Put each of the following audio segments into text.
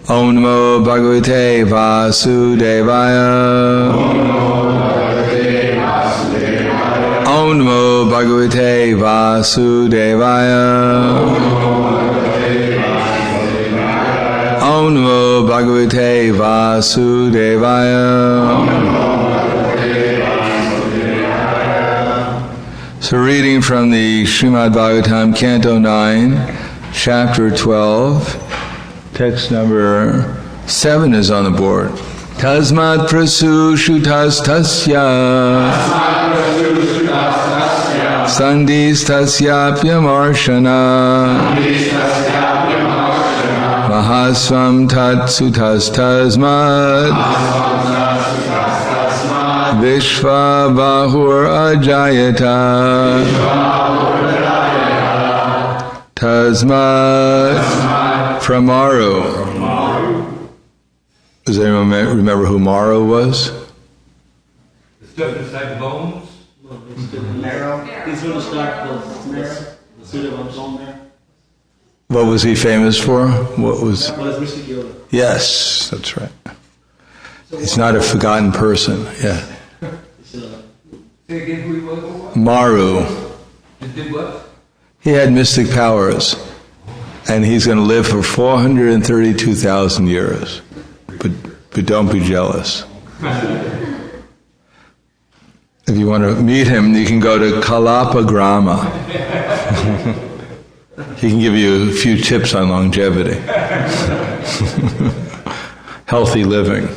Om Namo Bhagavate Vasudevaya. Om Namo Bhagavate Vasudevaya. Om Namo Bhagavate Vasudevaya. So reading from the Srimad Bhagavatam, Canto 9, Chapter 12, text number 7 is on the board. Tasmat prasushutas tasya sandis tasyapya marshana mahasvam tatsutas tasmat vishva bahur ajayata tasmat from Maru. Does anyone remember who Maru was? The stuff inside the bones? Marrow. He's going to start the marrow. The suit of bone there. What was he famous for? What was? Mr. Yoda. Yes, that's right. He's not a forgotten person. Yeah. Say again who he was? Maru. He did what? He had mystic powers, and he's going to live for 432,000 years. But don't be jealous. If you want to meet him, you can go to Kalapagrama. He can give you a few tips on longevity. Healthy living.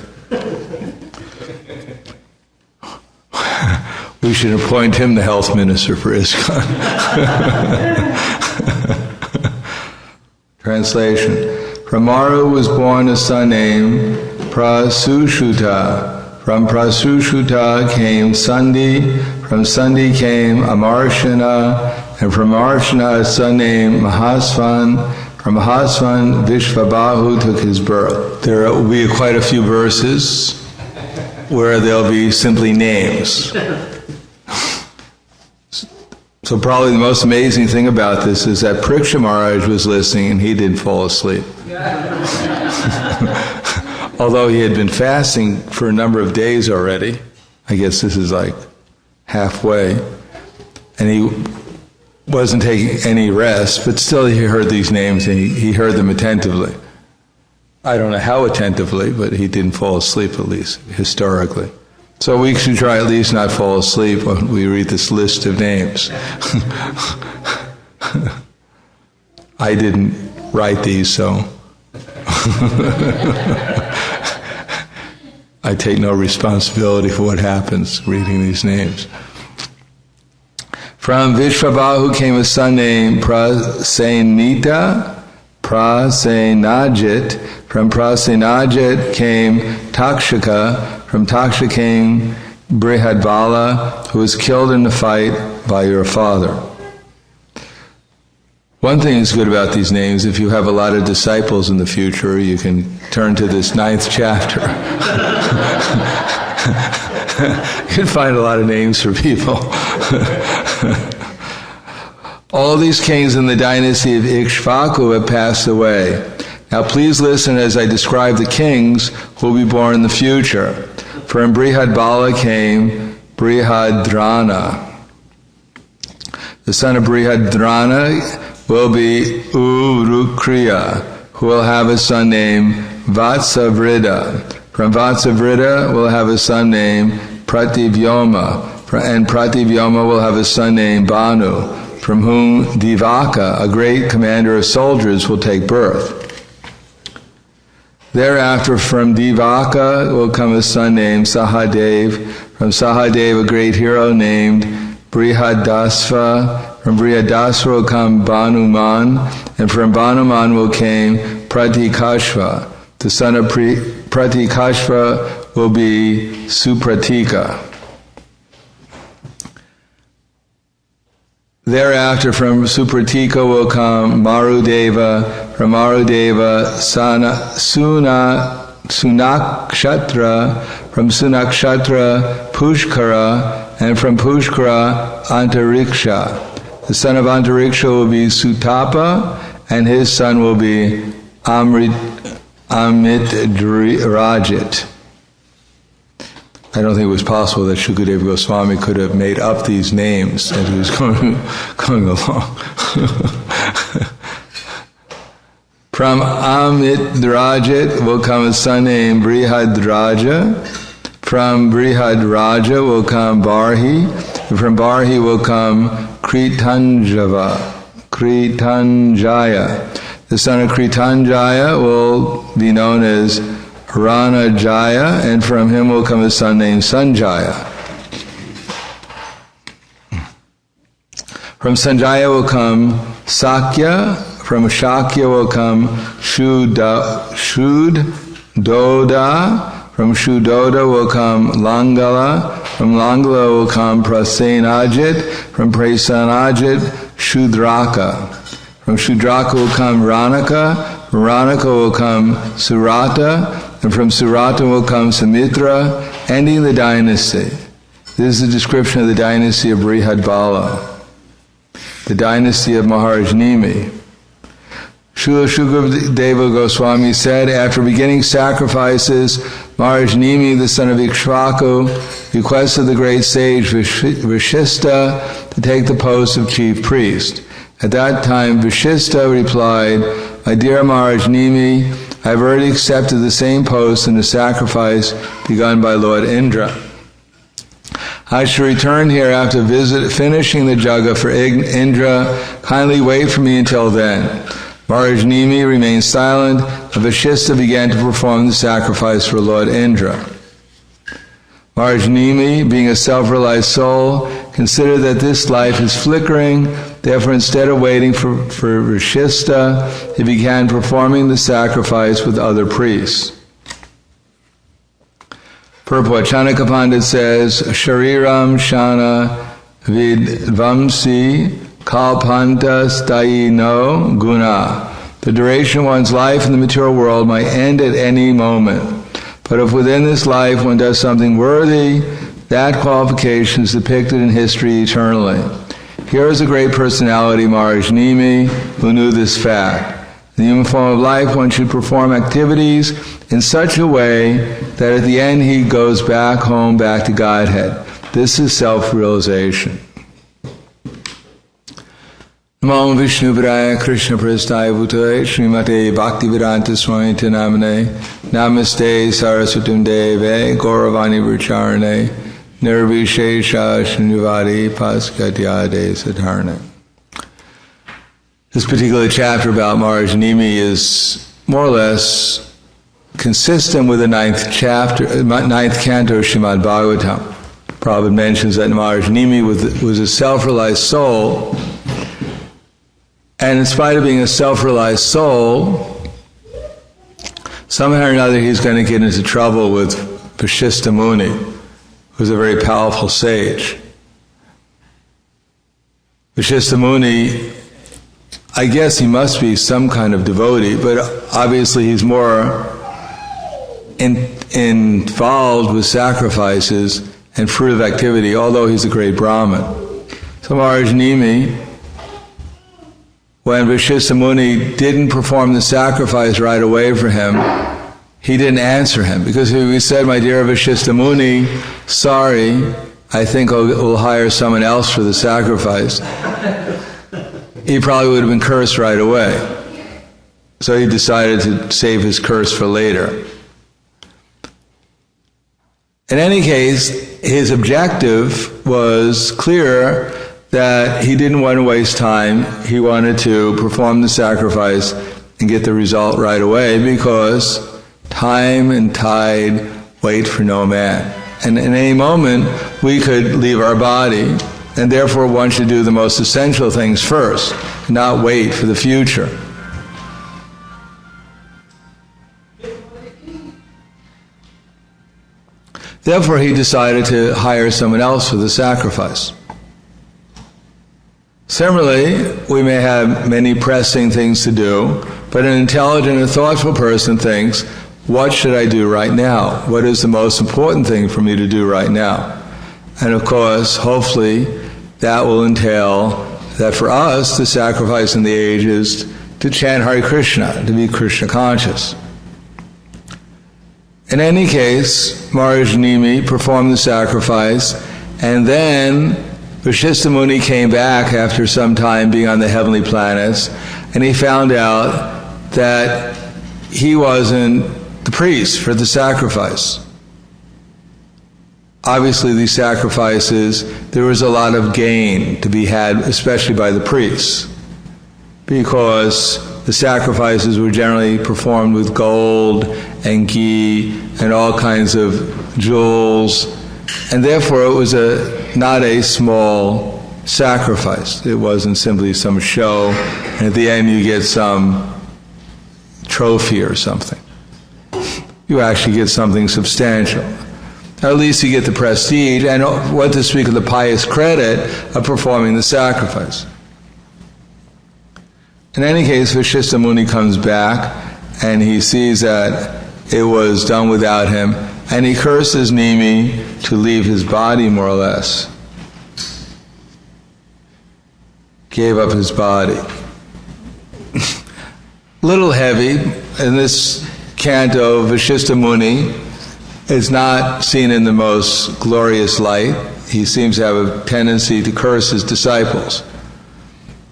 We should appoint him the health minister for ISKCON. Translation. From Maru was born a son named Prasushuta. From Prasushuta came Sandi. From Sandi came Amarshana. And from Amarshana a son named Mahasvan. From Mahasvan, Vishvabahu took his birth. There will be quite a few verses where there'll be simply names. So probably the most amazing thing about this is that Pariksha Maharaj was listening and he didn't fall asleep. Although he had been fasting for a number of days already. I guess this is like halfway. And he wasn't taking any rest, but still he heard these names and he heard them attentively. I don't know how attentively, but he didn't fall asleep, at least, historically. So we should try at least not fall asleep when we read this list of names. I didn't write these, so I take no responsibility for what happens reading these names. From Vishvabahu came a son named Prasenajit. From Prasenajit came Takshaka. From Takshaka came Brihadbala, who was killed in the fight by your father. One thing is good about these names, if you have a lot of disciples in the future, you can turn to this 9th chapter. You can find a lot of names for people. All these kings in the dynasty of Ikshvaku have passed away. Now please listen as I describe the kings who will be born in the future. From Brihadbala came Brihadrana. The son of Brihadrana will be Urukriya, who will have a son named Vatsavrida. From Vatsavrida will have a son named Prativyoma, and Prativyoma will have a son named Banu, from whom Divaka, a great commander of soldiers, will take birth. Thereafter, from Divaka will come a son named Sahadev. From Sahadev, a great hero named Brihadasva. From Brihadasva will come Banuman, and from Banuman will come Pratikashva. The son of Pratikashva will be Supratika. Thereafter, from Supratika will come Marudeva. From Marudeva, Sunakshetra. From Sunakshetra, Pushkara. And from Pushkara, Antariksha. The son of Antariksha will be Sutapa, and his son will be Rajit. I don't think it was possible that Shukadeva Goswami could have made up these names as he was going along. From Rajit will come a son named Raja. From Raja will come Barhi. From Barhi will come Kritanjaya. The son of Kritanjaya will be known as Ranajaya, and from him will come a son named Sanjaya. From Sanjaya will come Sakya. From Shakya will come Shudoda. From Shudoda will come Langala. From Langala will come Prasenajit. From Prasenajit, Shudraka. From Shudraka will come Ranaka. From Ranaka will come Surata. And from Surata will come Sumitra, ending the dynasty. This is a description of the dynasty of Brihadbala, the dynasty of Maharaja Nimi. Srila Shukadeva Goswami said, after beginning sacrifices, Maharaja Nimi, the son of Ikshvaku, requested the great sage Vasishtha to take the post of chief priest. At that time, Vasishtha replied, "My dear Maharaja Nimi, I have already accepted the same post in the sacrifice begun by Lord Indra. I shall return here after finishing the jaga for Indra. Kindly wait for me until then." Maharaja Nimi remained silent, and Vasishtha began to perform the sacrifice for Lord Indra. Maharaja Nimi, being a self-realized soul, considered that this life is flickering. Therefore, instead of waiting for Vasishtha, he began performing the sacrifice with other priests. Purport. Chanakya Pandit says, Shariram Shana Vidvamsi Kalpanta Stayi no Guna. The duration of one's life in the material world might end at any moment. But if within this life one does something worthy, that qualification is depicted in history eternally. Here is a great personality, Maharaja Nimi, who knew this fact. In the human form of life, one should perform activities in such a way that at the end he goes back home, back to Godhead. This is self-realization. Namo Vishnu Padaya Krishna Prasthaya Bhutale Srimate Bhaktivedanta Swami Namane Namaste Saraswatam Deve Gauravani Vracharane Nirvishesha Shinivadi Paskatyade Sadharane. This particular chapter about Maharaja Nimi is more or less consistent with the ninth canto of Srimad Bhagavatam. Prabhupada mentions that Maharaja Nimi was a self-realized soul, and in spite of being a self-realized soul, somehow or another he's going to get into trouble with Vasishtha Muni, who's a very powerful sage. Vasishtha Muni, I guess he must be some kind of devotee, but obviously he's more involved with sacrifices and fruitive activity, although he's a great Brahmin. So Maharaja Nimi, when Vasishtha Muni didn't perform the sacrifice right away for him, he didn't answer him, because if he said, "My dear Vasishtha Muni, sorry, I think we'll hire someone else for the sacrifice," he probably would have been cursed right away. So he decided to save his curse for later. In any case, his objective was clear, that he didn't want to waste time. He wanted to perform the sacrifice and get the result right away, because time and tide wait for no man. And in any moment, we could leave our body, and therefore one should do the most essential things first, not wait for the future. Therefore, he decided to hire someone else for the sacrifice. Similarly, we may have many pressing things to do, but an intelligent and thoughtful person thinks, what should I do right now? What is the most important thing for me to do right now? And of course, hopefully, that will entail that for us, the sacrifice in the age is to chant Hare Krishna, to be Krishna conscious. In any case, Maharaja Nimi performed the sacrifice, and then Vasishtha Muni came back after some time being on the heavenly planets, and he found out that he wasn't the priest for the sacrifice. Obviously, these sacrifices, there was a lot of gain to be had, especially by the priests, because the sacrifices were generally performed with gold and ghee and all kinds of jewels, and therefore it was not a small sacrifice. It wasn't simply some show, and at the end you get some trophy or something. You actually get something substantial. At least you get the prestige, and what to speak of the pious credit of performing the sacrifice. In any case, Vasishtha Muni comes back, and he sees that it was done without him, and he curses Nimi to leave his body, more or less. Gave up his body. Little heavy. In this canto, Vasishtha Muni is not seen in the most glorious light. He seems to have a tendency to curse his disciples.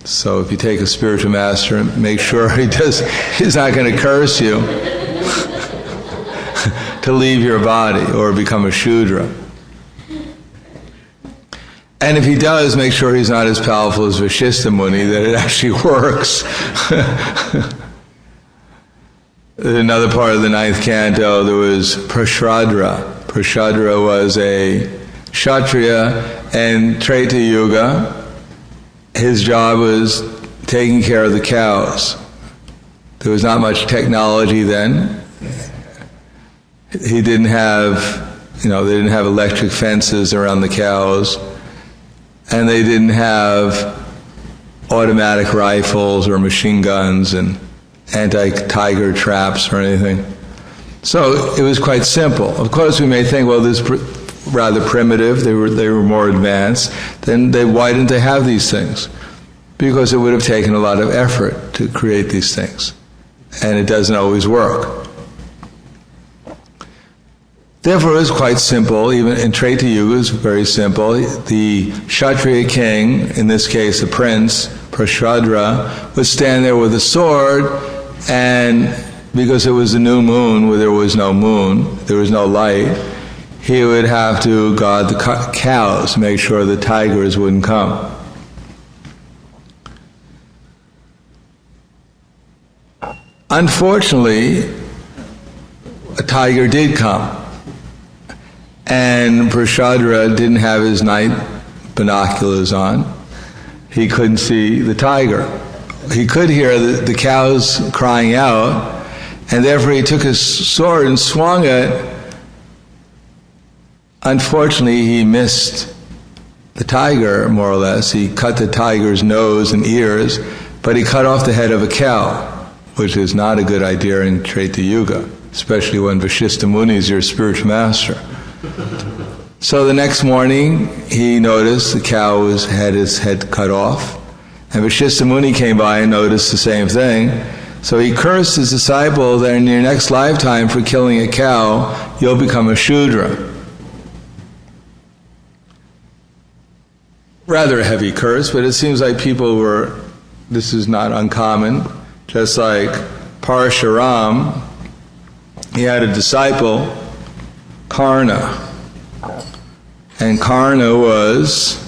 So if you take a spiritual master, make sure he's not going to curse you to leave your body or become a Shudra. And if he does, make sure he's not as powerful as Vasishtha Muni, that it actually works. In another part of the 9th canto, there was Prahladananda. Prahladananda was a Kshatriya in Treta Yuga. His job was taking care of the cows. There was not much technology then. He didn't have, they didn't have electric fences around the cows, and they didn't have automatic rifles or machine guns and anti-tiger traps or anything. So it was quite simple. Of course, we may think, well, this is rather primitive. They were more advanced. Then why didn't they have these things? Because it would have taken a lot of effort to create these things, and it doesn't always work. Therefore, it was quite simple. Even in Treta Yuga, it was very simple. The Kshatriya king, in this case the prince, Prahladananda, would stand there with a sword, and because it was a new moon where there was no moon, there was no light, he would have to guard the cows, make sure the tigers wouldn't come. Unfortunately, a tiger did come, and Prahladananda didn't have his night binoculars on. He couldn't see the tiger. He could hear the cows crying out, and therefore he took his sword and swung it. Unfortunately, he missed the tiger, more or less. He cut the tiger's nose and ears, but he cut off the head of a cow, which is not a good idea in Treta Yuga, especially when Vasishtha Muni is your spiritual master. So the next morning, he noticed the cow had his head cut off, and Vasishtha Muni came by and noticed the same thing. So he cursed his disciple that in your next lifetime for killing a cow, you'll become a Shudra. Rather a heavy curse, but it seems like this is not uncommon. Just like Parshuram, he had a disciple, Karna. And Karna was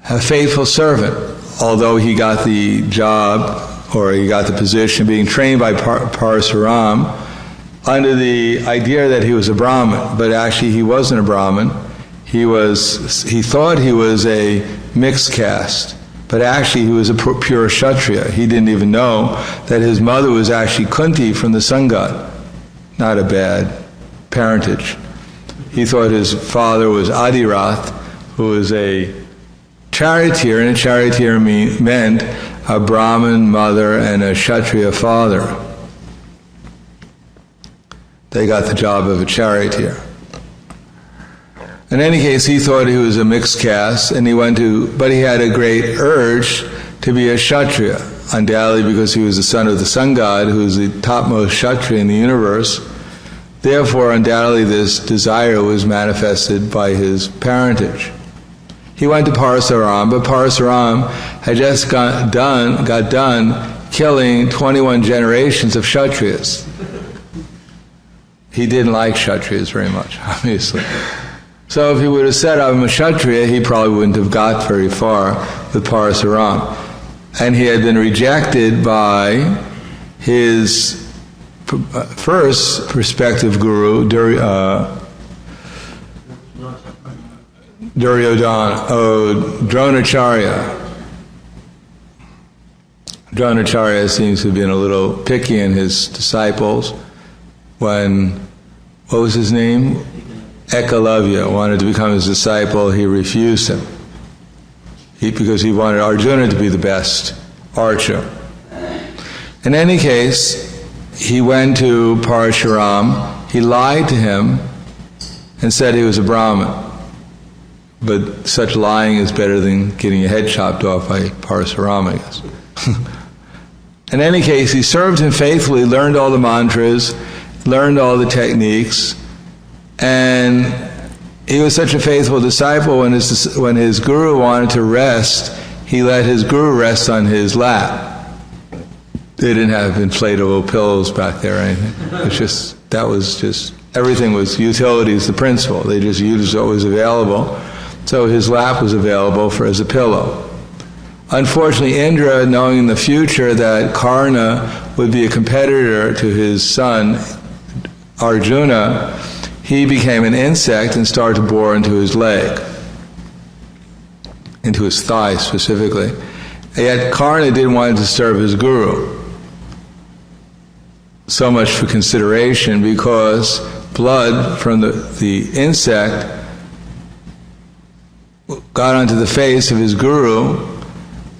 a faithful servant, although he got the job, or he got the position being trained by Parshuram under the idea that he was a Brahmin, but actually he wasn't a Brahmin. He thought he was a mixed caste, but actually he was a pure Kshatriya. He didn't even know that his mother was actually Kunti from the sun god. Not a bad parentage. He thought his father was Adirath, who was a charioteer, and a charioteer meant a Brahmin mother and a Kshatriya father. They got the job of a charioteer. In any case, he thought he was a mixed caste, and but he had a great urge to be a Kshatriya, undoubtedly because he was the son of the sun god, who is the topmost Kshatriya in the universe. Therefore, undoubtedly, this desire was manifested by his parentage. He went to Parasaram, but Parasaram had just got done killing 21 generations of Kshatriyas. He didn't like Kshatriyas very much, obviously. So if he would have said, I'm a Kshatriya, he probably wouldn't have got very far with Parasaram. And he had been rejected by his first prospective guru, Dronacharya. Dronacharya seems to have been a little picky in his disciples when, what was his name? Ekalavya wanted to become his disciple. He refused him because he wanted Arjuna to be the best archer. In any case, he went to Parashuram. He lied to him and said he was a Brahmin. But such lying is better than getting your head chopped off by Parashuram, I guess. In any case, he served him faithfully, learned all the mantras, learned all the techniques, and he was such a faithful disciple. When his guru wanted to rest, he let his guru rest on his lap. They didn't have inflatable pillows back there or anything. Everything was utilities, the principle. They just used what was available. So his lap was available as a pillow. Unfortunately, Indra, knowing in the future that Karna would be a competitor to his son, Arjuna, he became an insect and started to bore into his leg, into his thigh specifically. Yet Karna didn't want to disturb his guru. So much for consideration, because blood from the insect got onto the face of his guru,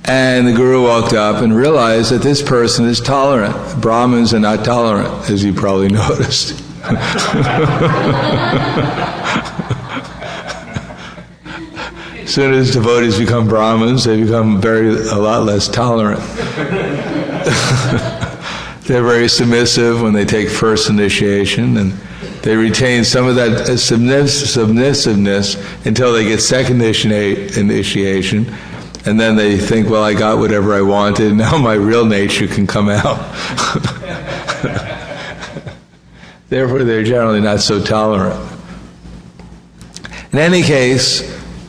and the guru walked up and realized that this person is tolerant. Brahmins are not tolerant, as you probably noticed. As soon as devotees become Brahmins, they become a lot less tolerant. They're very submissive when they take first initiation, and they retain some of that submissiveness until they get second initiation, and then they think, well, I got whatever I wanted, now my real nature can come out. Therefore, they're generally not so tolerant. In any case,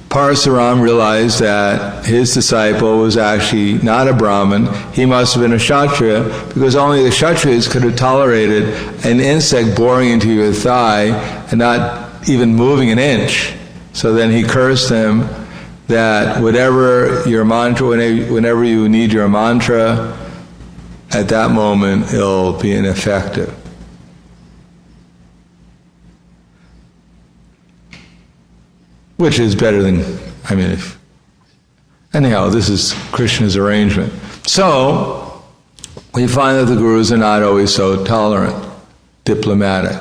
Parasuram realized that his disciple was actually not a Brahmin. He must have been a Kshatriya, because only the Kshatriyas could have tolerated an insect boring into your thigh and not even moving an inch. So then he cursed him that whatever your mantra, whenever you need your mantra, at that moment it'll be ineffective. Which is better than, anyhow, this is Krishna's arrangement. So, we find that the gurus are not always so tolerant, diplomatic.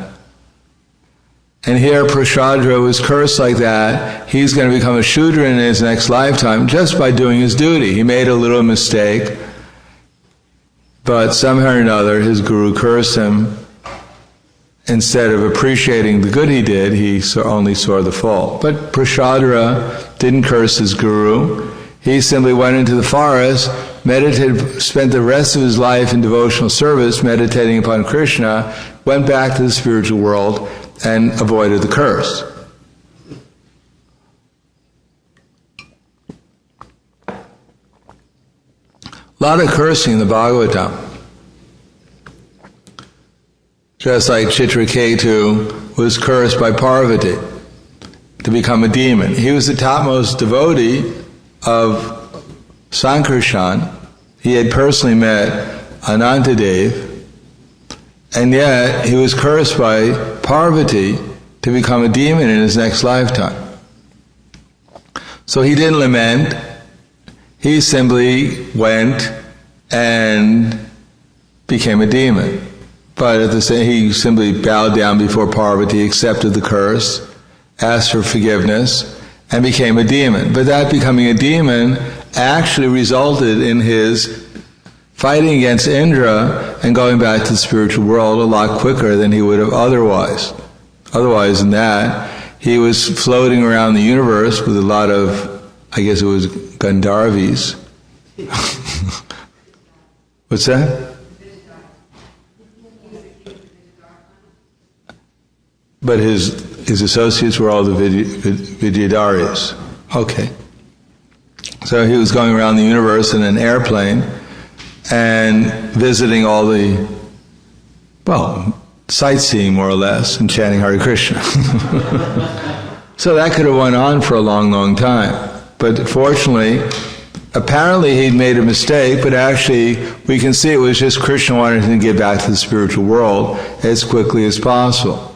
And here Prahlada was cursed like that. He's going to become a Shudra in his next lifetime just by doing his duty. He made a little mistake, but somehow or another his guru cursed him. Instead of appreciating the good he did, he only saw the fault. But Prahlada didn't curse his guru. He simply went into the forest, meditated, spent the rest of his life in devotional service, meditating upon Krishna, went back to the spiritual world, and avoided the curse. A lot of cursing in the Bhagavatam. Just like Chitraketu was cursed by Parvati to become a demon. He was the topmost devotee of Sankarshan. He had personally met Anantadev, and yet he was cursed by Parvati to become a demon in his next lifetime. So he didn't lament. He simply went and became a demon. But at the same, he simply bowed down before Parvati, accepted the curse, asked for forgiveness, and became a demon. But that becoming a demon actually resulted in his fighting against Indra and going back to the spiritual world a lot quicker than he would have otherwise. Otherwise than that, he was floating around the universe with a lot of, I guess it was Gandharvis. What's that? But his associates were all the Vidyadharis. Okay. So he was going around the universe in an airplane and visiting all the, sightseeing more or less, and chanting Hare Krishna. So that could have went on for a long, long time. But fortunately, apparently he'd made a mistake, but actually we can see it was just Krishna wanted him to get back to the spiritual world as quickly as possible.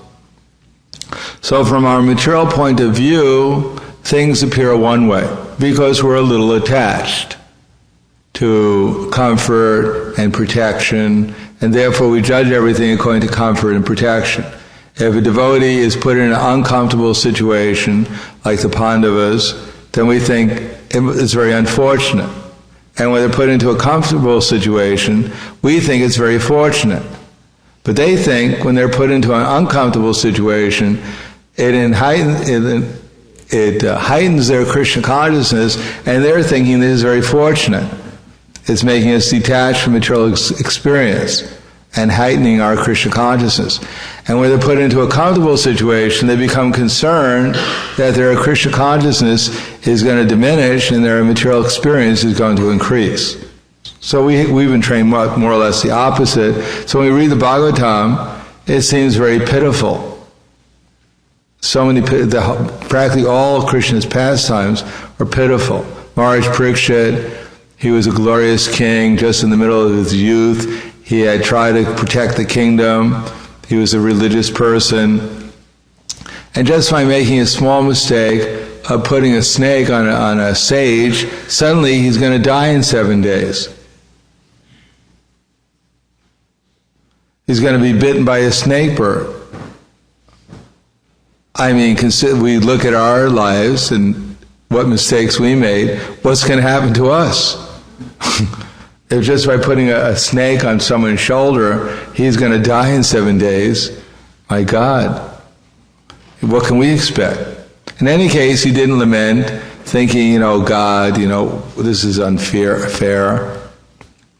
So from our material point of view, things appear one way, because we're a little attached to comfort and protection, and therefore we judge everything according to comfort and protection. If a devotee is put in an uncomfortable situation, like the Pandavas, then we think it's very unfortunate. And when they're put into a comfortable situation, we think it's very fortunate. But they think when they're put into an uncomfortable situation, it heightens their Krishna consciousness, and they're thinking this is very fortunate. It's making us detached from material experience and heightening our Krishna consciousness. And when they're put into a comfortable situation, they become concerned that their Krishna consciousness is going to diminish and their material experience is going to increase. So we've been trained more or less the opposite. So when we read the Bhagavatam, it seems very pitiful. So many, practically all of Krishna's pastimes are pitiful. Maharaj Parikshit, he was a glorious king just in the middle of his youth. He had tried to protect the kingdom. He was a religious person. And just by making a small mistake of putting a snake on a sage, suddenly he's going to die in 7 days. He's going to be bitten by a snake bird. I mean, we look at our lives and what mistakes we made, what's going to happen to us? If just by putting a snake on someone's shoulder, he's going to die in 7 days, my God, what can we expect? In any case, he didn't lament, thinking, God, this is unfair,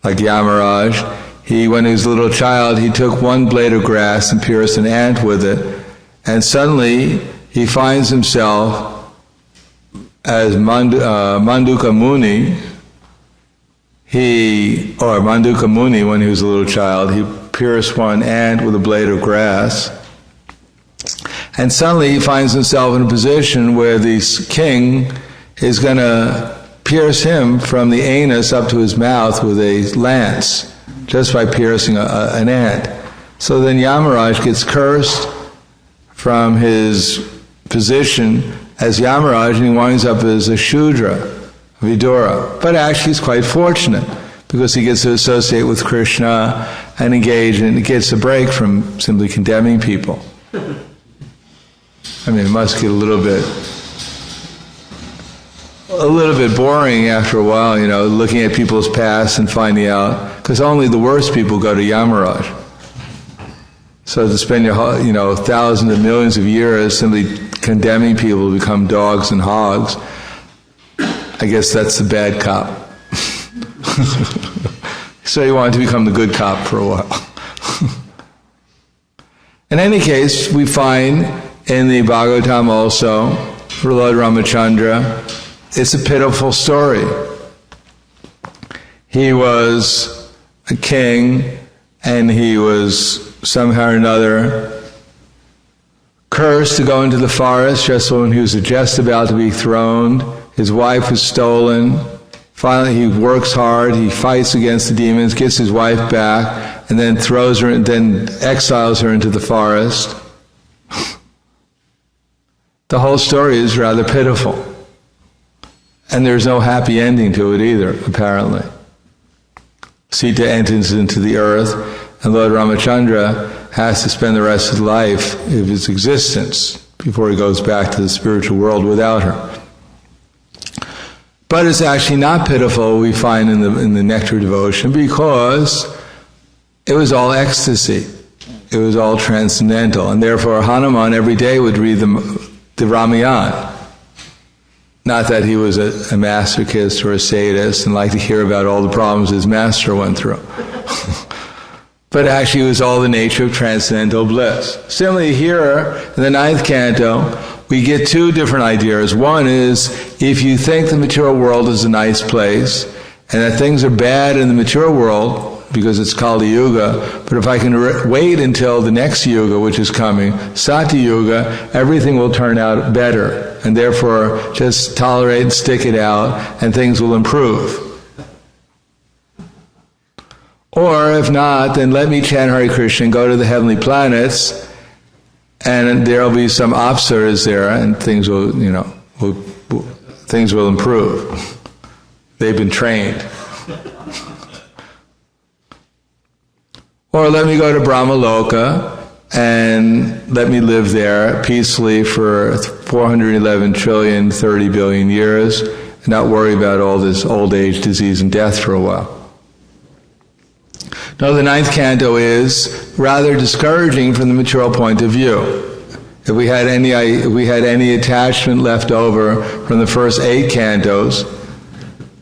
like Yamaraj. When he was a little child, he took one blade of grass and pierced an ant with it, and suddenly he finds himself as Manduka Muni. Manduka Muni, when he was a little child, he pierced one ant with a blade of grass. And suddenly he finds himself in a position where this king is going to pierce him from the anus up to his mouth with a lance, just by piercing an ant. So then Yamaraj gets cursed from his position as Yamaraj, and he winds up as a Shudra, Vidura. But actually he's quite fortunate, because he gets to associate with Krishna and engage, and gets a break from simply condemning people. I mean, it must get a little bit boring after a while, looking at people's past and finding out, because only the worst people go to Yamaraj. So to spend your thousands of millions of years simply condemning people to become dogs and hogs, I guess that's the bad cop. So he wanted to become the good cop for a while. In any case, we find in the Bhagavatam also, for Lord Ramachandra, it's a pitiful story. He was a king, and he was somehow or another cursed to go into the forest just when he was just about to be throned. His wife was stolen. Finally, he works hard, he fights against the demons, gets his wife back, and then then exiles her into the forest. The whole story is rather pitiful. And there's no happy ending to it either, apparently. Sita enters into the earth, and Lord Ramachandra has to spend the rest of his existence, before he goes back to the spiritual world without her. But it's actually not pitiful, we find in the nectar devotion, because it was all ecstasy. It was all transcendental. And therefore Hanuman every day would read the Ramayana. Not that he was a masochist or a sadist and liked to hear about all the problems his master went through. But actually it was all the nature of transcendental bliss. Similarly here, in the 9th canto, we get two different ideas. One is, if you think the material world is a nice place, and that things are bad in the material world, because it's Kali Yuga, but if I can wait until the next Yuga, which is coming, Sati Yuga, everything will turn out better. And therefore, just tolerate and stick it out, and things will improve. Or if not, then let me chant Hare Krishna and go to the heavenly planets, and there'll be some apsaras there, and things will, things will improve. They've been trained. Or let me go to Brahmaloka and let me live there peacefully for 411 trillion, 30 billion years, and not worry about all this old age, disease, and death for a while. No, the 9th canto is rather discouraging from the material point of view. If we had any attachment left over from the first 8 cantos,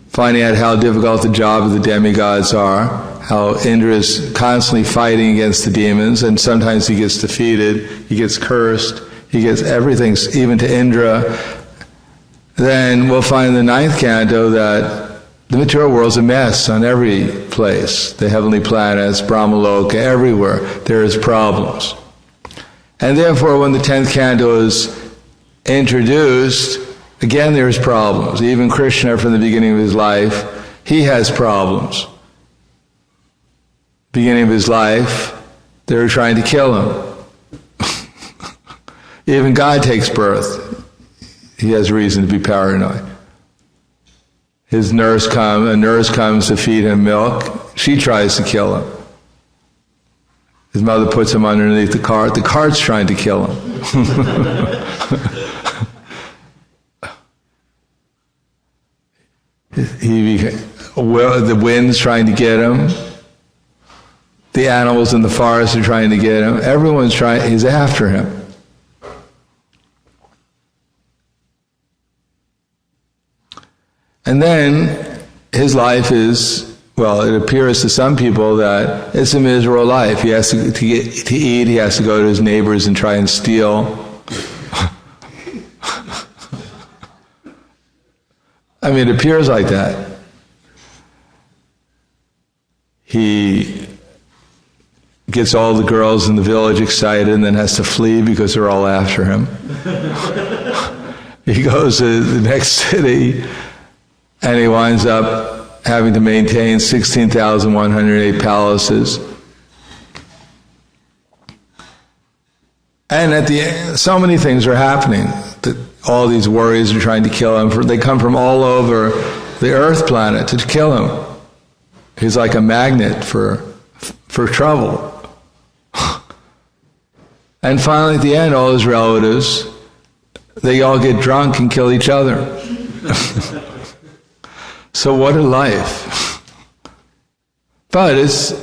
finding out how difficult the job of the demigods are, how Indra is constantly fighting against the demons, and sometimes he gets defeated, he gets cursed, he gets everything, even to Indra, then we'll find in the 9th canto that the material world's a mess on every place. The heavenly planets, Brahmaloka, everywhere there is problems. And therefore when the 10th canto is introduced, again there's problems. Even Krishna from the beginning of his life, he has problems. Beginning of his life, they were trying to kill him. Even God takes birth. He has reason to be paranoid. A nurse comes to feed him milk. She tries to kill him. His mother puts him underneath the cart. The cart's trying to kill him. The wind's trying to get him. The animals in the forest are trying to get him. Everyone's trying. He's after him. And then his life is, well, it appears to some people that it's a miserable life. He has to eat, he has to go to his neighbors and try and steal. I mean, it appears like that. He gets all the girls in the village excited and then has to flee because they're all after him. He goes to the next city, and he winds up having to maintain 16,108 palaces. And at the end, so many things are happening. All these warriors are trying to kill him. They come from all over the Earth planet to kill him. He's like a magnet for trouble. And finally, at the end, all his relatives, they all get drunk and kill each other. So what a life. But it's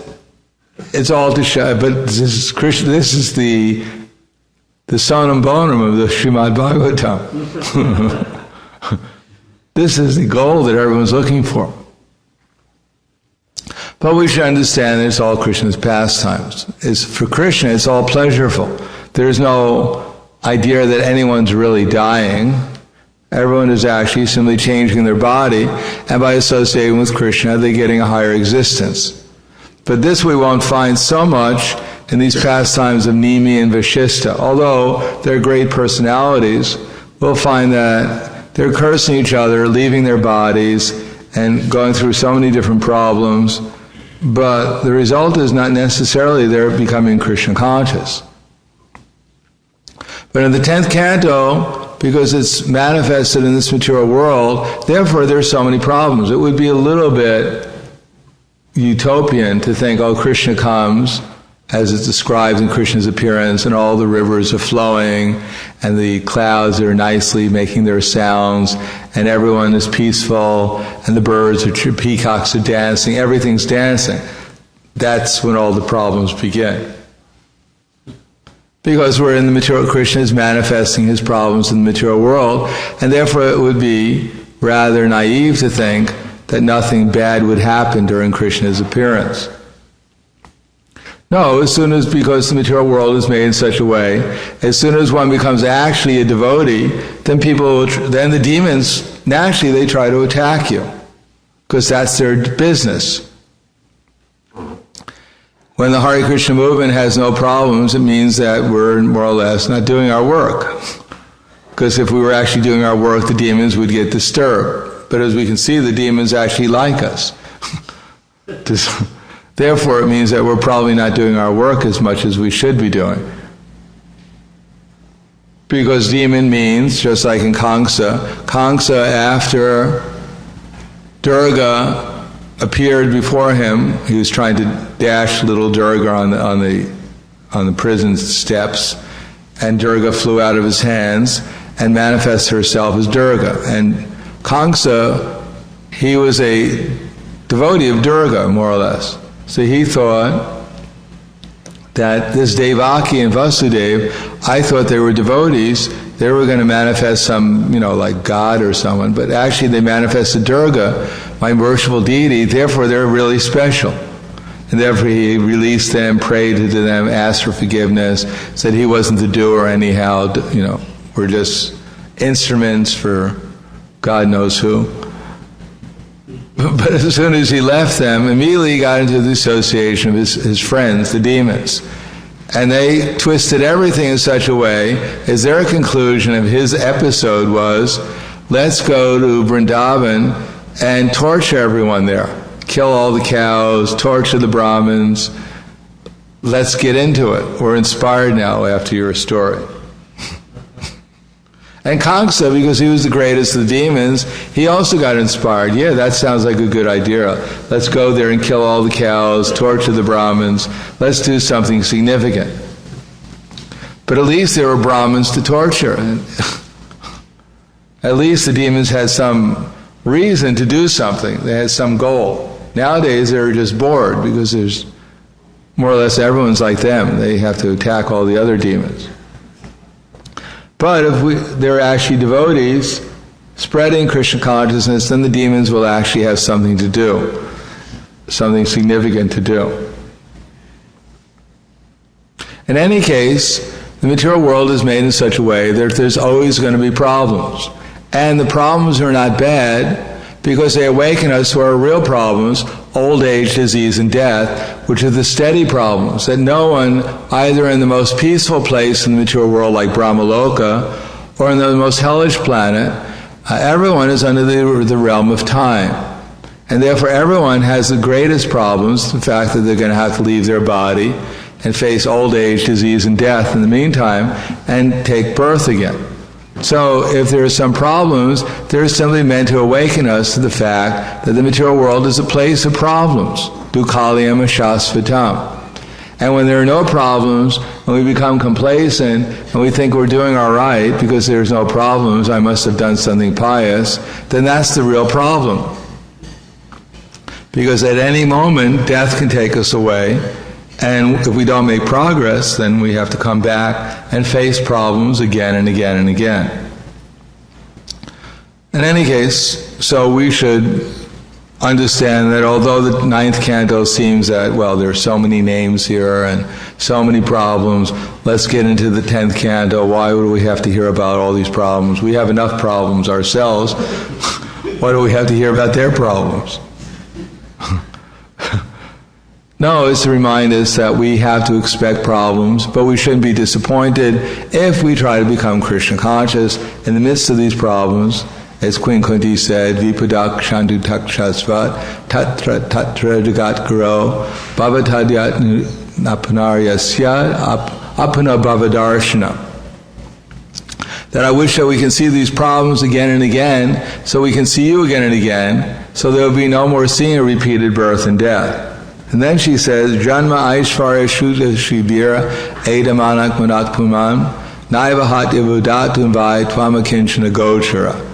all to show, but this is Krishna, this is the sonam bonum of the Srimad Bhagavatam. This is the goal that everyone's looking for. But we should understand that it's all Krishna's pastimes. For Krishna, it's all pleasurable. There's no idea that anyone's really dying. Everyone is actually simply changing their body, and by associating with Krishna, they're getting a higher existence. But this we won't find so much in these pastimes of Nimi and Vasishtha. Although they're great personalities, we'll find that they're cursing each other, leaving their bodies, and going through so many different problems, but the result is not necessarily they're becoming Krishna conscious. But in the 10th canto, because it's manifested in this material world, therefore there's so many problems. It would be a little bit utopian to think, oh, Krishna comes as it's described in Krishna's appearance, and all the rivers are flowing, and the clouds are nicely making their sounds, and everyone is peaceful, and the birds or peacocks are dancing, everything's dancing. That's when all the problems begin. Because we're in the material, Krishna is manifesting his problems in the material world, and therefore it would be rather naive to think that nothing bad would happen during Krishna's appearance. No, because the material world is made in such a way, as soon as one becomes actually a devotee, then then the demons, naturally they try to attack you, because that's their business. When the Hare Krishna movement has no problems, it means that we're more or less not doing our work. Because if we were actually doing our work, the demons would get disturbed. But as we can see, the demons actually like us. Therefore, it means that we're probably not doing our work as much as we should be doing. Because demon means, just like in Kamsa, after Durga appeared before him, he was trying to dash little Durga on the prison steps, and Durga flew out of his hands and manifested herself as Durga. And Kamsa, he was a devotee of Durga, more or less. So he thought that this Devaki and Vasudev, I thought they were devotees, they were going to manifest some, like God or someone, but actually they manifested Durga, my worshipful deity, therefore they're really special. And therefore he released them, prayed to them, asked for forgiveness, said he wasn't the doer anyhow, we're just instruments for God knows who. But as soon as he left them, immediately he got into the association of his friends, the demons. And they twisted everything in such a way as their conclusion of his episode was, let's go to Vrindavan and torture everyone there. Kill all the cows, torture the Brahmins. Let's get into it. We're inspired now after your story. And Kamsa, because he was the greatest of the demons, he also got inspired. Yeah, that sounds like a good idea. Let's go there and kill all the cows, torture the Brahmins. Let's do something significant. But at least there were Brahmins to torture. At least the demons had some reason to do something. They had some goal. Nowadays they're just bored because there's more or less everyone's like them. They have to attack all the other demons. But if they're actually devotees spreading Krishna consciousness, then the demons will actually have something to do, something significant to do. In any case, the material world is made in such a way that there's always going to be problems. And the problems are not bad because they awaken us to our real problems, old age, disease, and death, which are the steady problems that no one, either in the most peaceful place in the material world like Brahmaloka, or in the most hellish planet, everyone is under the realm of time. And therefore everyone has the greatest problems, the fact that they're going to have to leave their body and face old age, disease, and death in the meantime, and take birth again. So if there are some problems, they're simply meant to awaken us to the fact that the material world is a place of problems. Dukhalayam shasvatam. And when there are no problems, and we become complacent, and we think we're doing all right because there's no problems, I must have done something pious, then that's the real problem. Because at any moment, death can take us away, and if we don't make progress, then we have to come back and face problems again and again and again. In any case, so we should understand that although the 9th canto seems that, well, there are so many names here and so many problems, let's get into the 10th canto. Why would we have to hear about all these problems? We have enough problems ourselves. Why do we have to hear about their problems? No, it's to remind us that we have to expect problems, but we shouldn't be disappointed if we try to become Krishna conscious in the midst of these problems. As Queen Kunti said, Vipadak Shantu Takshasvat Tatra Tatra Jagat Guru Bhavatadyat Napanaryasyat Apana Bhavadarshana. That I wish that we can see these problems again and again, so we can see you again and again, so there will be no more seeing a repeated birth and death. And then she says, Janma Aishvarya Shuddha Shibira Edamanak Manak Puman Naivahat Ivudatum Vai Twamakinchana Gochara.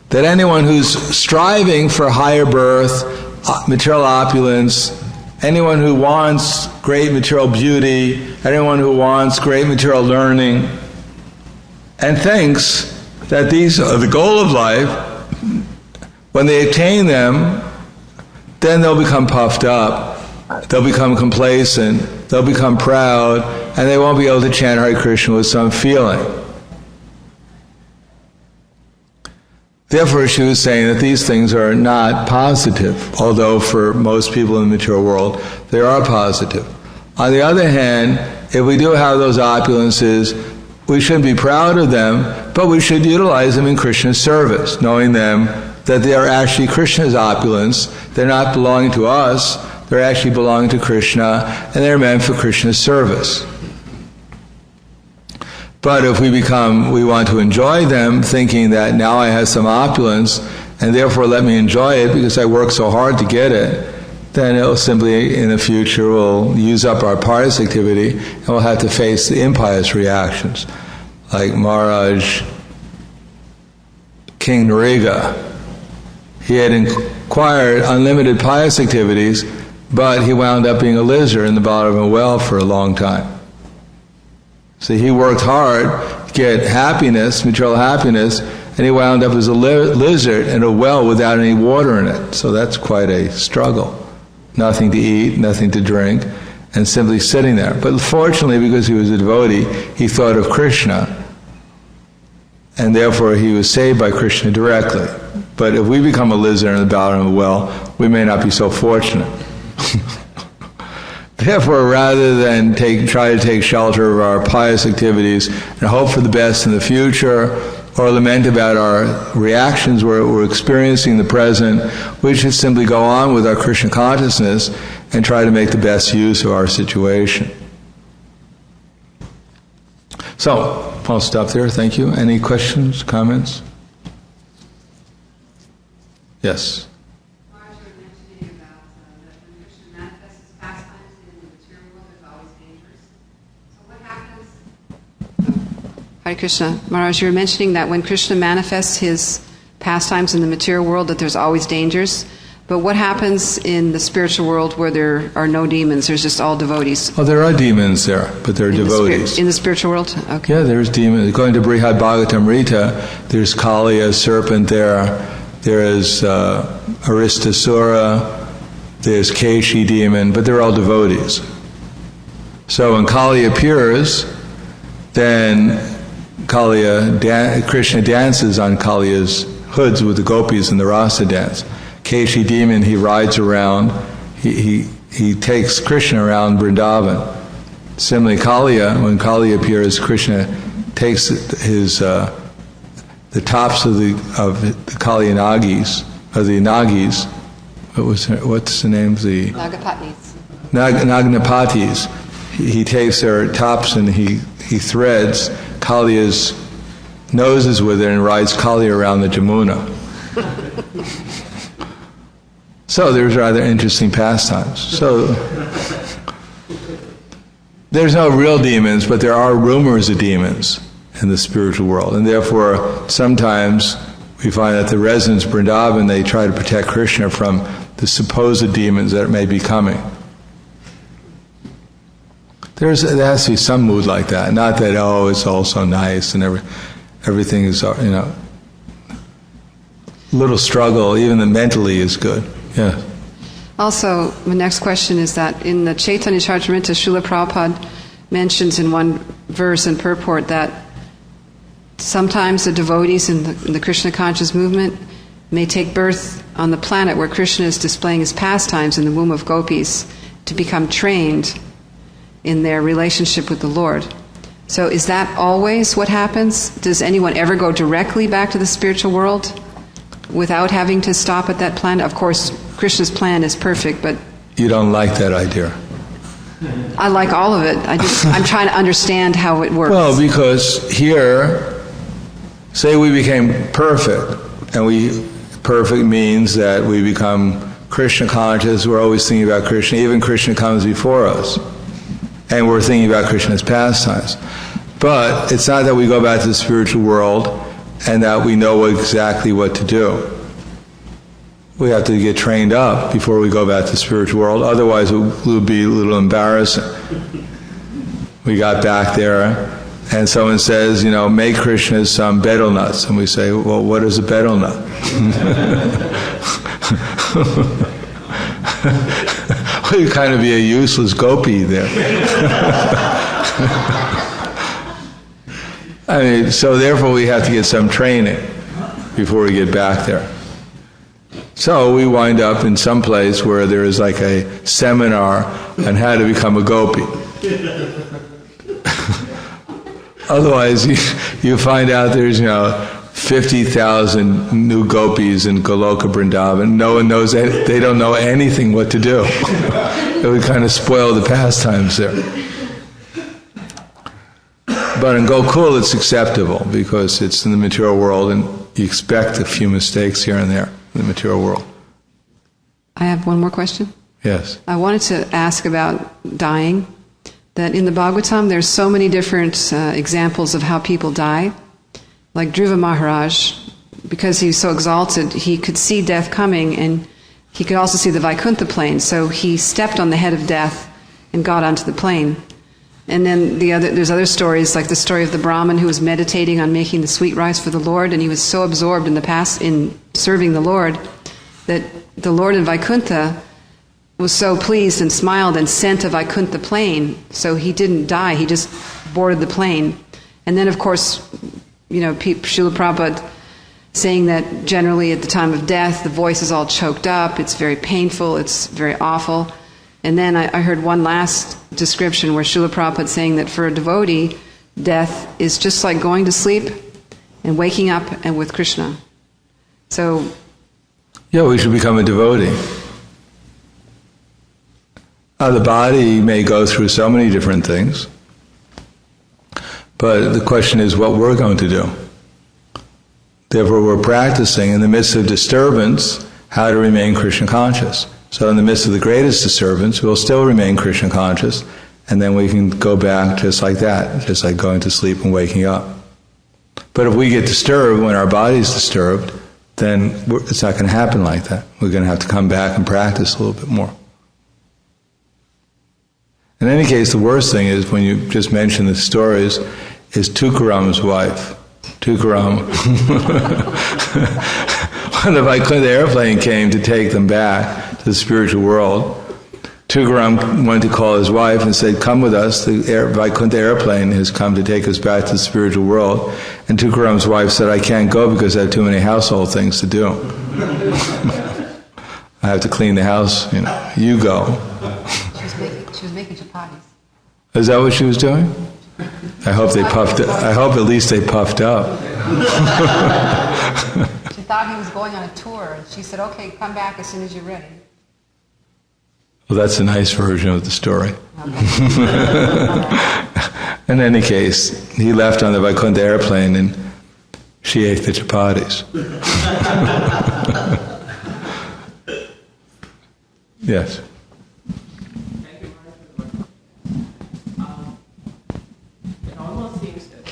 That anyone who's striving for higher birth, material opulence, anyone who wants great material beauty, anyone who wants great material learning, and thinks that these are the goal of life, when they attain them, then they'll become puffed up, they'll become complacent, they'll become proud, and they won't be able to chant Hare Krishna with some feeling. Therefore, she was saying that these things are not positive, although for most people in the material world, they are positive. On the other hand, if we do have those opulences, we shouldn't be proud of them, but we should utilize them in Krishna's service, knowing them that they are actually Krishna's opulence. They're not belonging to us, they're actually belonging to Krishna, and they're meant for Krishna's service. But if we want to enjoy them, thinking that now I have some opulence, and therefore let me enjoy it because I worked so hard to get it, then it'll simply, in the future, we'll use up our pious activity, and we'll have to face the impious reactions. Like Maharaj, King Nariga, he had acquired unlimited pious activities, but he wound up being a lizard in the bottom of a well for a long time. So he worked hard to get happiness, material happiness, and he wound up as a lizard in a well without any water in it. So that's quite a struggle. Nothing to eat, nothing to drink, and simply sitting there. But fortunately, because he was a devotee, he thought of Krishna, and therefore he was saved by Krishna directly. But if we become a lizard in the bottom of a well, we may not be so fortunate. Therefore, rather than try to take shelter of our pious activities and hope for the best in the future, or lament about our reactions we're experiencing in the present, we should simply go on with our Krishna consciousness and try to make the best use of our situation. So, I'll stop there. Thank you. Any questions, comments? Yes. Hare Krishna. Maharaj, you were mentioning that when Krishna manifests his pastimes in the material world, that there's always dangers. But what happens in the spiritual world where there are no demons? There's just all devotees. Oh, there are demons there, but they're devotees. In the spiritual world? Okay. Yeah, there's demons. Going to Brihad Bhagavatam Rita, there's Kali, a serpent there. There is Aristasura. There's Keshi demon, but they're all devotees. So when Kali appears, then Krishna dances on Kaliya's hoods with the gopis in the rasa dance. Keshi demon, he rides around, he takes Krishna around Vrindavan. Similarly, when Kali appears, Krishna takes the tops of the Kali Nagis, what's the name? The Nagapatnis. Nagnapatis. He takes their tops and he threads Kaliya's noses with it and rides Kali around the Jamuna. So there's rather interesting pastimes. So there's no real demons, but there are rumors of demons in the spiritual world. And therefore, sometimes we find that the residents of Vrindavan, they try to protect Krishna from the supposed demons that may be coming. There has to be some mood like that. Not that, it's all so nice and everything is, little struggle, even mentally is good. Yeah. Also, the next question is that in the Chaitanya Charitamrita, Srila Prabhupada mentions in one verse and purport that sometimes the devotees in the Krishna conscious movement may take birth on the planet where Krishna is displaying his pastimes in the womb of gopis to become trained in their relationship with the Lord. So is that always what happens? Does anyone ever go directly back to the spiritual world without having to stop at that planet? Of course, Krishna's plan is perfect, but... You don't like that idea? I like all of it. I'm trying to understand how it works. Well, because here, say we became perfect, and perfect means that we become Krishna conscious, we're always thinking about Krishna. Even Krishna comes before us. And we're thinking about Krishna's pastimes. But it's not that we go back to the spiritual world and that we know exactly what to do. We have to get trained up before we go back to the spiritual world. Otherwise, it would be a little embarrassing. We got back there, and someone says, make Krishna some betel nuts. And we say, well, what is a betel nut? Well, you kind of be a useless gopi there. So therefore we have to get some training before we get back there. So we wind up in some place where there is like a seminar on how to become a gopi. Otherwise, you find out there's 50,000 new gopis in Goloka Vrindavan. No one knows; they don't know anything what to do. It would kind of spoil the pastimes there. But in Gokul, it's acceptable because it's in the material world, and you expect a few mistakes here and there in the material world. I have one more question. Yes. I wanted to ask about dying. That in the Bhagavatam, there's so many different examples of how people die. Like Dhruva Maharaj, because he was so exalted, he could see death coming, and he could also see the Vaikuntha plane. So he stepped on the head of death and got onto the plane. And then there's other stories, like the story of the Brahmin who was meditating on making the sweet rice for the Lord, and he was so absorbed in serving the Lord that the Lord in Vaikuntha was so pleased and smiled and sent a Vaikuntha plane, so he didn't die, he just boarded the plane. And then, of course, Srila Prabhupada saying that generally at the time of death, the voice is all choked up, it's very painful, it's very awful. And then I heard one last description where Srila Prabhupada saying that for a devotee, death is just like going to sleep and waking up and with Krishna. So... yeah, we should become a devotee. The body may go through so many different things, but the question is what we're going to do. Therefore, we're practicing in the midst of disturbance how to remain Krishna conscious. So in the midst of the greatest disturbance, we'll still remain Krishna conscious, and then we can go back just like that, just like going to sleep and waking up. But if we get disturbed when our body's disturbed, then it's not going to happen like that. We're going to have to come back and practice a little bit more. In any case, the worst thing is, when you just mentioned the stories, is Tukaram's wife. Tukaram, when the Vaikuntha airplane came to take them back to the spiritual world, Tukaram went to call his wife and said, come with us, the Vaikuntha airplane has come to take us back to the spiritual world. And Tukaram's wife said, I can't go because I have too many household things to do. I have to clean the house, you go. She was making chapatis. Is that what she was doing? I hope at least they puffed up. She thought he was going on a tour, and she said, okay, come back as soon as you're ready. Well, that's a nice version of the story. In any case, he left on the Vaikuntha airplane and she ate the chapatis. Yes. It almost seems that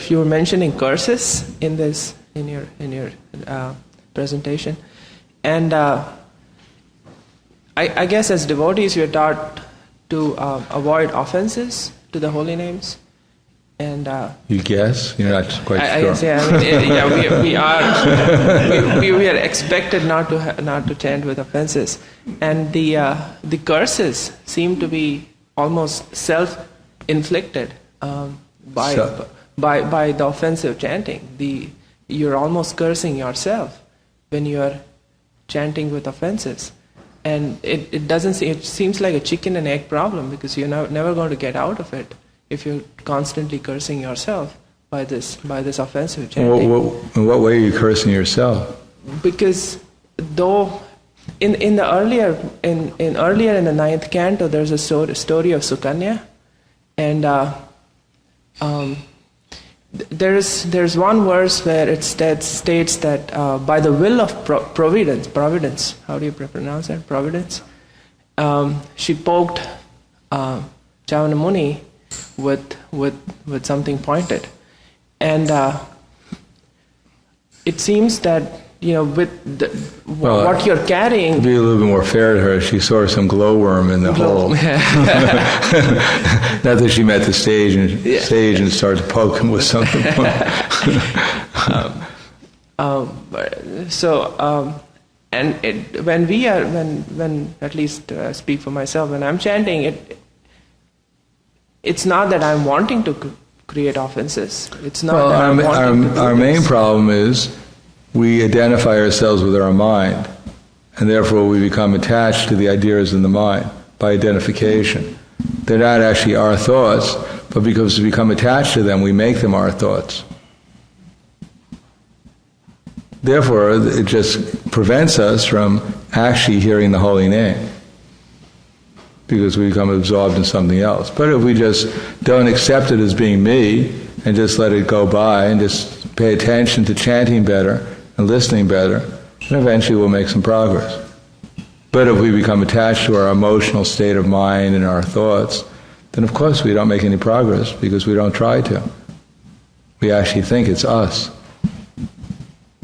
you were mentioning curses in your presentation, and I guess as devotees we are taught to avoid offenses to the holy names, and you guess you're not quite sure. We are expected not to chant with offenses, and the curses seem to be almost self-inflicted by the offensive chanting. You're almost cursing yourself when you are chanting with offenses. And it seems like a chicken and egg problem, because you're never going to get out of it if you're constantly cursing yourself by this offensive chanting. In what way are you cursing yourself? Because though in the earlier in the 9th canto there's a story of Sukanya, and there's one verse where it states that by the will of providence, how do you pronounce that? Providence. She poked Chavana Muni with something pointed, and it seems that with what you're carrying. To be a little bit more fair to her, she saw some glowworm in the hole. Not that she met the sage and started to poke him with something. When at least speak for myself, when I'm chanting, it's not that I'm wanting to create offenses. It's not that I'm wanting to our main problem is we identify ourselves with our mind, and therefore we become attached to the ideas in the mind by identification. They're not actually our thoughts, but because we become attached to them, we make them our thoughts. Therefore, it just prevents us from actually hearing the holy name, because we become absorbed in something else. But if we just don't accept it as being me, and just let it go by, and just pay attention to chanting better, and listening better, then eventually we'll make some progress. But if we become attached to our emotional state of mind and our thoughts, then of course we don't make any progress because we don't try to. We actually think it's us.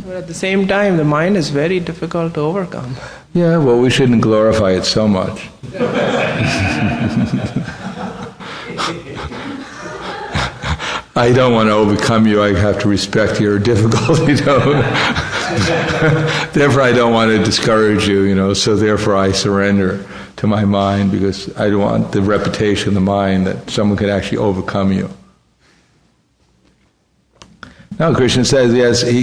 But at the same time, the mind is very difficult to overcome. Yeah, well, we shouldn't glorify it so much. I don't want to overcome you, I have to respect your difficulty. Therefore I don't want to discourage you, so therefore I surrender to my mind, because I don't want the reputation of the mind that someone could actually overcome you. No, Krishna says,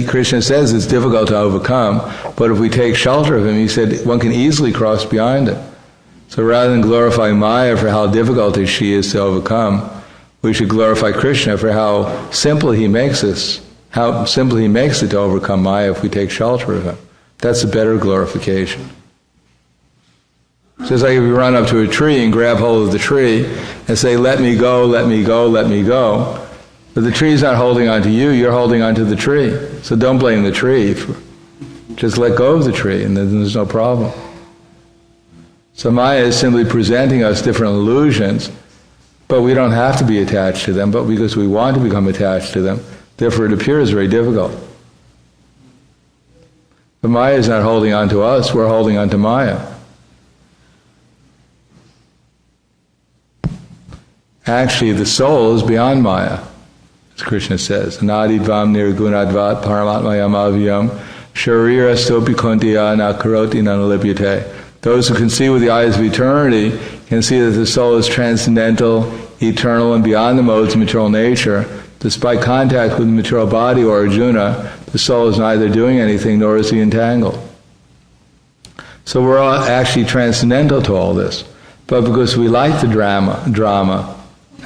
Krishna says it's difficult to overcome, but if we take shelter of him, he said one can easily cross behind it. So rather than glorifying Maya for how difficult she is to overcome, we should glorify Krishna for how simple he makes it to overcome Maya if we take shelter of him. That's a better glorification. It's just like if you run up to a tree and grab hold of the tree and say, let me go, let me go, let me go. But the tree's not holding on to you, you're holding on to the tree. So don't blame the tree. Just let go of the tree and then there's no problem. So Maya is simply presenting us different illusions, but we don't have to be attached to them, but because we want to become attached to them, therefore it appears very difficult. But Maya is not holding on to us, we're holding on to Maya. Actually, the soul is beyond Maya, as Krishna says. Anadidvam nirgunadvat paramatmayam avyam sharira stopi kuntiya na karoti nanalipyate. Those who can see with the eyes of eternity can see that the soul is transcendental, eternal, and beyond the modes of material nature. Despite contact with the material body or Arjuna, the soul is neither doing anything nor is he entangled. So we're all actually transcendental to all this. But because we like the drama,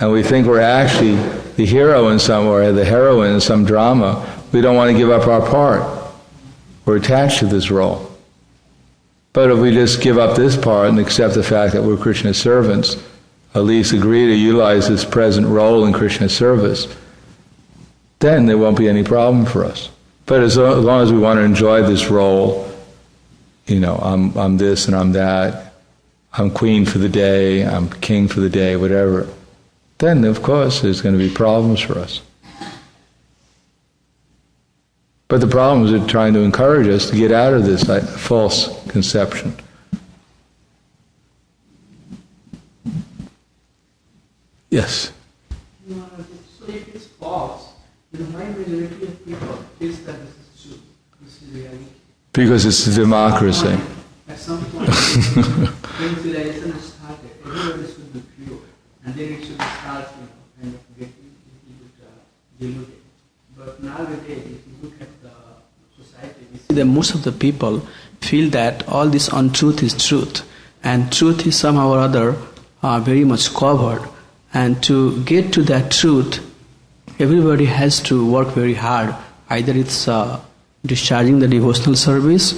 and we think we're actually the hero in some, or the heroine in some drama, we don't want to give up our part. We're attached to this role. But if we just give up this part and accept the fact that we're Krishna's servants, at least agree to utilize this present role in Krishna's service, then there won't be any problem for us. But as long as we want to enjoy this role, I'm this and I'm that, I'm queen for the day, I'm king for the day, whatever, then of course there's going to be problems for us. But the problems are trying to encourage us to get out of this false conception. Yes? So if it's false, then why majority of people feels that this is true, this is reality? Because it's a democracy. At some point, when civilization started, everybody should be pure, and then it should start, kind of getting a little bit diluted. But nowadays, if you look at the society, we see that most of the people feel that all this untruth is truth, and truth is somehow or other very much covered. And to get to that truth, everybody has to work very hard. Either it's discharging the devotional service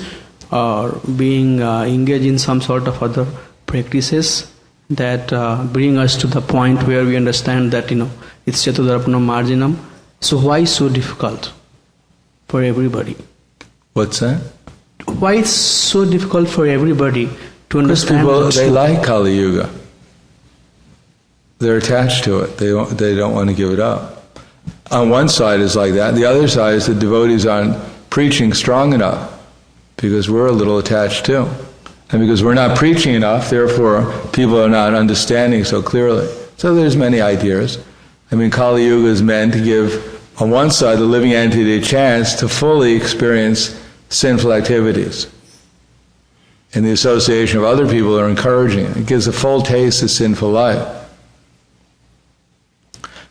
or being engaged in some sort of other practices that bring us to the point where we understand that it's Chatudarapana Marjanam, So why so difficult for everybody? What's that? Why it's so difficult for everybody to Because understand? people, what's they the- like Kali Yuga. They're attached to it. They don't want to give it up. On one side is like that. The other side is the devotees aren't preaching strong enough because we're a little attached too. And because we're not preaching enough, therefore people are not understanding so clearly. So there's many ideas. I mean, Kali Yuga is meant to give, on one side, the living entity a chance to fully experience sinful activities. And the association of other people are encouraging it. It gives a full taste of sinful life.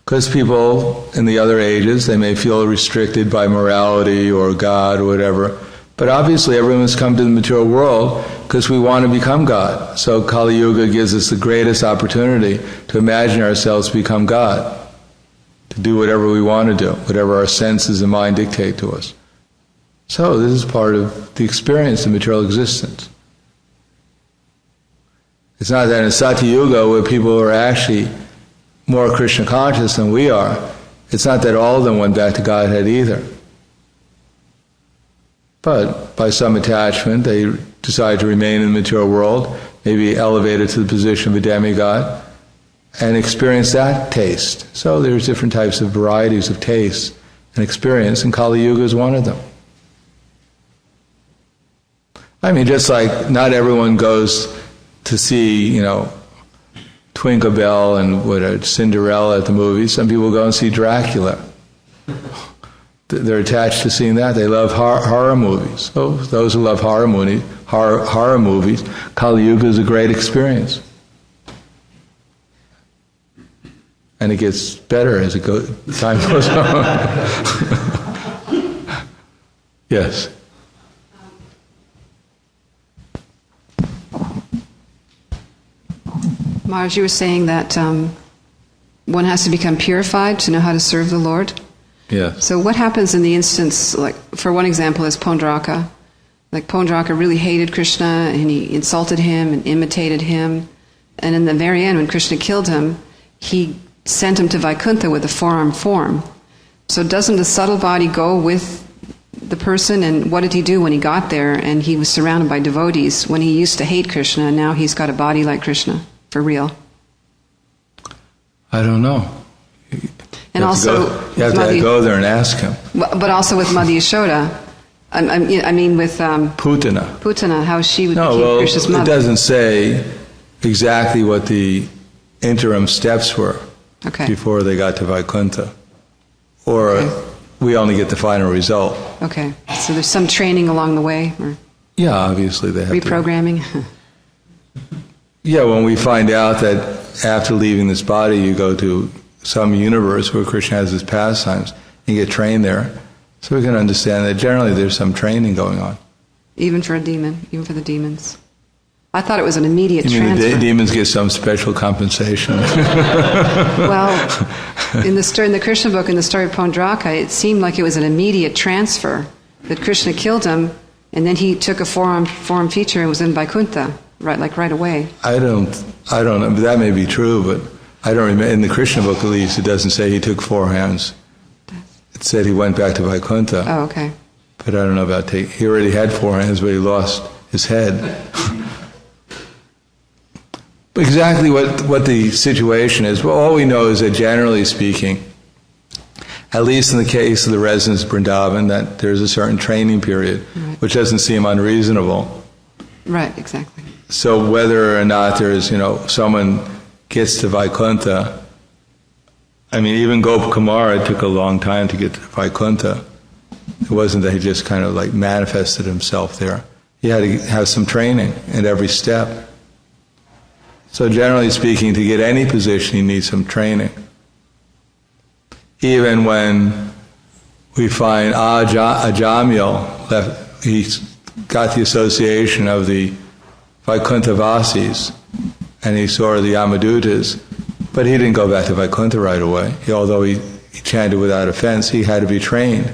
Because people in the other ages, they may feel restricted by morality or God or whatever. But obviously everyone's come to the material world because we want to become God. So Kali Yuga gives us the greatest opportunity to imagine ourselves to become God. To do whatever we want to do, whatever our senses and mind dictate to us. So this is part of the experience of material existence. It's not that in Satya Yuga where people are actually more Krishna conscious than we are, it's not that all of them went back to Godhead either. But by some attachment, they decide to remain in the material world, maybe elevated to the position of a demigod, and experience that taste. So there's different types of varieties of taste and experience, and Kali Yuga is one of them. I mean, just like not everyone goes to see, Twinkle Bell and Cinderella at the movies. Some people go and see Dracula. They're attached to seeing that. They love horror movies. So those who love horror movies, Kali Yuga is a great experience. And it gets better as time goes on. Yes. Maharaj, you were saying that one has to become purified to know how to serve the Lord. Yes. So what happens in the instance, like for one example is Pondraka. Like Pondraka really hated Krishna and he insulted him and imitated him. And in the very end, when Krishna killed him, he sent him to Vaikuntha with a four-armed form. So doesn't the subtle body go with the person? And what did he do when he got there and he was surrounded by devotees when he used to hate Krishna and now he's got a body like Krishna for real? I don't know. And also, you have to go there and ask him. But also with Mother Yashoda, I mean with Putana, how she would No, become well, Krishna's it mother. doesn't say exactly what the interim steps were before they got to Vaikuntha. Or we only get the final result. Okay, so there's some training along the way, or Yeah, obviously they have reprogramming. Yeah, when we find out that after leaving this body you go to some universe where Krishna has his pastimes, you get trained there. So we can understand that generally there's some training going on. Even for a demon, even for the demons. I thought it was an immediate You mean transfer. the demons get some special compensation? Well, in the Krishna book, in the story of Pondraka, it seemed like it was an immediate transfer, that Krishna killed him, and then he took a form feature and was in Vaikuntha, right away. I don't know, but that may be true, but I don't remember. In the Krishna book, at least, it doesn't say he took 4 hands. It said he went back to Vaikuntha. Oh, okay. But I don't know about he already had 4 hands, but he lost his head. Exactly what the situation is, well, all we know is that generally speaking, at least in the case of the residents of Vrindavan, that there's a certain training period, which doesn't seem unreasonable. Right, exactly. So whether or not there's, someone gets to Vaikuntha, I mean, even Gopakumara took a long time to get to Vaikuntha. It wasn't that he just kind of like manifested himself there. He had to have some training at every step. So generally speaking, to get any position, you need some training. Even when we find Ajamil, he got the association of the Vaikuntha Vasis, and he saw the Yamadutas, but he didn't go back to Vaikuntha right away. Although he chanted without offense, he had to be trained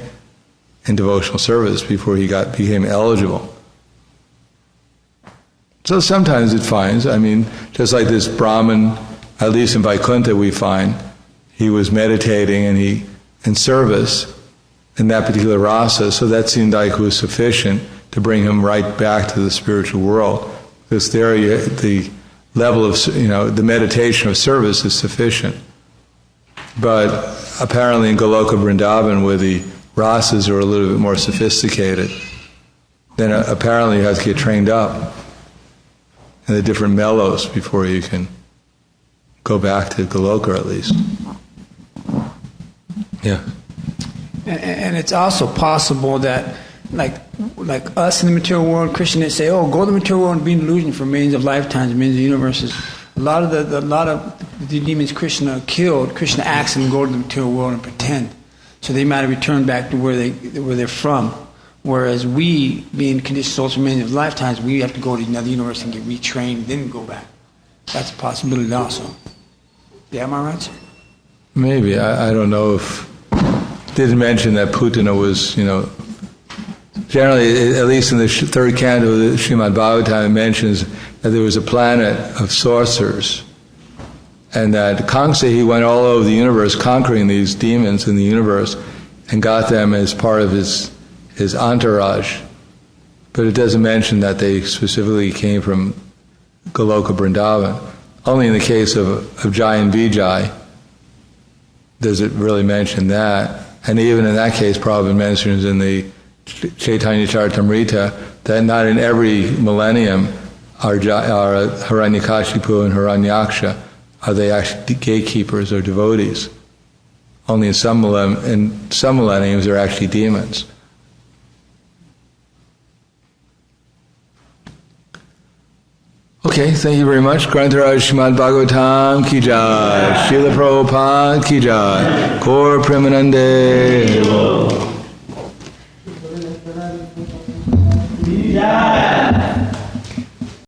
in devotional service before he became eligible. So sometimes it finds, just like this Brahmin, at least in Vaikuntha we find, he was meditating and he and service in that particular rasa, so that seemed like it was sufficient to bring him right back to the spiritual world. Because there, the level of, the meditation of service is sufficient. But apparently in Goloka Vrindavan, where the rasas are a little bit more sophisticated, then apparently you have to get trained up in the different mellows before you can go back to Goloka at least. Yeah. And it's also possible that, like us in the material world, Christians say, "Oh, go to the material world and be in illusion for millions of lifetimes, millions of universes." A lot of the demons Krishna killed, Krishna asked them to go to the material world and pretend, so they might have returned back to where they're from. Whereas we, being conditioned souls for millions of lifetimes, we have to go to another universe and get retrained, then go back. That's a possibility also. Yeah, am I right, sir? Maybe. I don't know if... Didn't mention that Putana was, generally, at least in the third canto of the Srimad Bhagavatam, it mentions that there was a planet of sorcerers, and that Kamsa, he went all over the universe conquering these demons in the universe and got them as part of his entourage. But it doesn't mention that they specifically came from Goloka Vrindavan. Only in the case of Jai and Vijay does it really mention that. And even in that case, Prabhupada mentions in the Chaitanya Charitamrita that not in every millennium are Hiranyakashipu and Hiranyaksha are they actually gatekeepers or devotees. Only in some millenniums they're actually demons. Okay, thank you very much. Grantaraj Srimad Bhagavatam ki jai, Srila Prabhupada ki jai, Gaur Premanande.